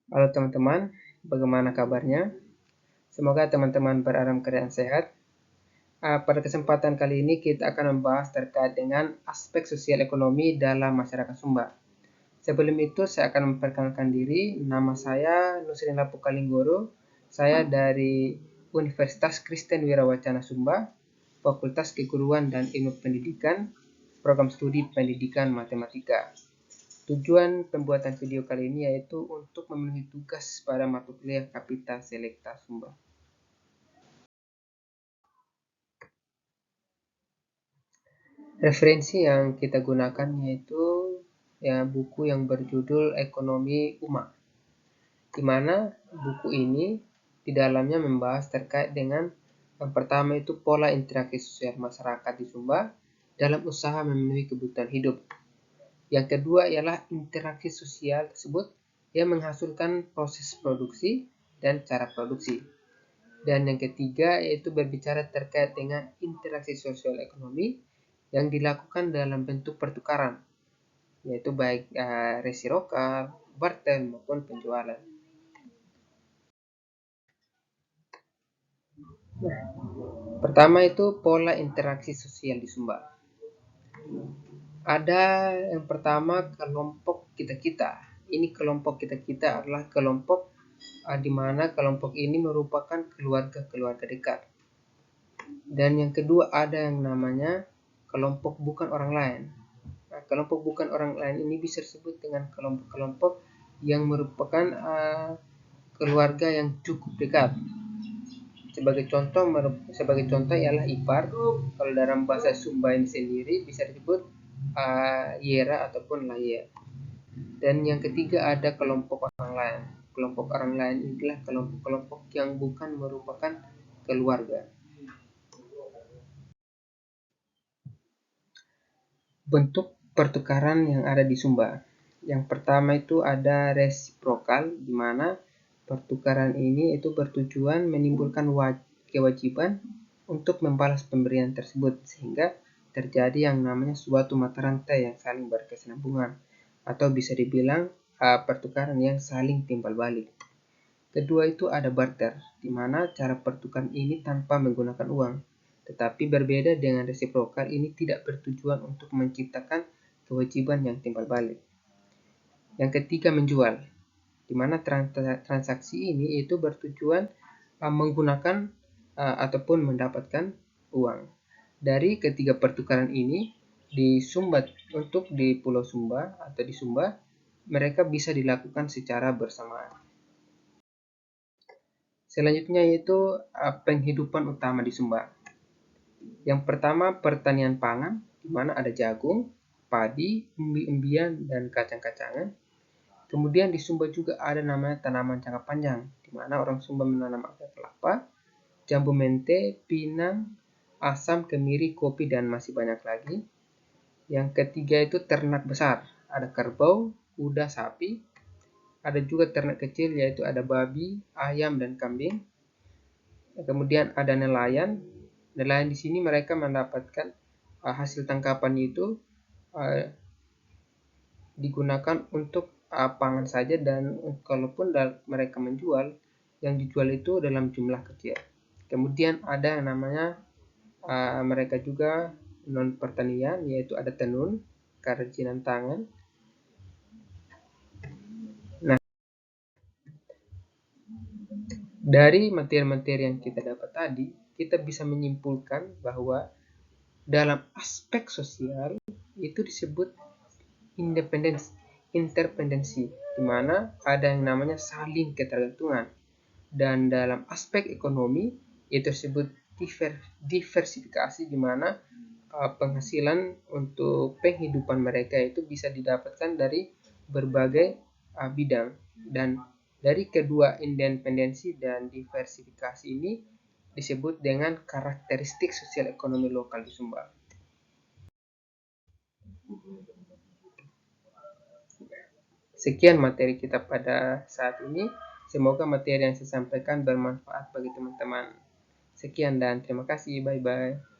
Halo teman-teman, bagaimana kabarnya? Semoga teman-teman berada keadaan sehat. Pada kesempatan kali ini kita akan membahas terkait dengan aspek sosial ekonomi dalam masyarakat Sumba. Sebelum itu saya akan memperkenalkan diri. Nama saya Nusrin Lapukalinggoro. Saya dari Universitas Kristen Wirawacana Sumba, Fakultas Keguruan dan Ilmu Pendidikan, Program Studi Pendidikan Matematika. Tujuan pembuatan video kali ini yaitu untuk memenuhi tugas pada mata kuliah Kapita Selekta Sumba. Referensi yang kita gunakan yaitu buku yang berjudul Ekonomi Uma, di mana buku ini di dalamnya membahas terkait dengan yang pertama itu pola interaksi sosial masyarakat di Sumba dalam usaha memenuhi kebutuhan hidup. Yang kedua ialah interaksi sosial tersebut yang menghasilkan proses produksi dan cara produksi. Dan yang ketiga yaitu berbicara terkait dengan interaksi sosial ekonomi yang dilakukan dalam bentuk pertukaran, yaitu baik resiprokal, barter maupun penjualan. Pertama itu pola interaksi sosial di Sumba. Ada yang pertama kelompok kita-kita. Ini kelompok kita-kita adalah kelompok di mana kelompok ini merupakan keluarga-keluarga dekat. Dan yang kedua ada yang namanya kelompok bukan orang lain. Kelompok bukan orang lain ini bisa disebut dengan kelompok-kelompok yang merupakan keluarga yang cukup dekat. Sebagai contoh ialah ipar. Kalau dalam bahasa Sumba ini sendiri bisa disebut yera ataupun laye. Dan yang ketiga ada kelompok orang lain. Kelompok orang lain inilah kelompok-kelompok yang bukan merupakan keluarga. Bentuk pertukaran yang ada di Sumba. Yang pertama itu ada resiprokal, di mana pertukaran ini itu bertujuan menimbulkan kewajiban untuk membalas pemberian tersebut, sehingga terjadi yang namanya suatu mata rantai yang saling berkesinambungan, atau bisa dibilang pertukaran yang saling timbal balik. Kedua itu ada barter, di mana cara pertukaran ini tanpa menggunakan uang. Tetapi berbeda dengan resiprokal, ini tidak bertujuan untuk menciptakan kewajiban yang timbal balik. Yang ketiga menjual, di mana transaksi ini itu bertujuan menggunakan ataupun mendapatkan uang. Dari ketiga pertukaran ini di Sumba, untuk di Pulau Sumba atau di Sumba, mereka bisa dilakukan secara bersamaan. Selanjutnya yaitu penghidupan utama di Sumba. Yang pertama pertanian pangan, di mana ada jagung, padi, umbi-umbian, dan kacang-kacangan. Kemudian di Sumba juga ada namanya tanaman jangka panjang, di mana orang Sumba menanam anggur kelapa, jambu mente, pinang, asam, kemiri, kopi, dan masih banyak lagi. Yang ketiga itu ternak besar, ada kerbau, kuda, sapi. Ada juga ternak kecil yaitu ada babi, ayam, dan kambing. Kemudian ada nelayan. Nelayan di sini mereka mendapatkan hasil tangkapan itu digunakan untuk pangan saja, dan kalaupun mereka menjual, yang dijual itu dalam jumlah kecil. Kemudian ada yang namanya mereka juga non pertanian, yaitu ada tenun, kerajinan tangan. Nah, dari materi-materi yang kita dapat tadi, kita bisa menyimpulkan bahwa dalam aspek sosial itu disebut interdependensi, di mana ada yang namanya saling ketergantungan. Dan dalam aspek ekonomi itu disebut diversifikasi, di mana penghasilan untuk penghidupan mereka itu bisa didapatkan dari berbagai bidang. Dan dari kedua independensi dan diversifikasi ini disebut dengan karakteristik sosial ekonomi lokal di Sumba. Sekian materi kita pada saat ini. Semoga materi yang saya sampaikan bermanfaat bagi teman-teman. Sekian dan terima kasih. Bye-bye.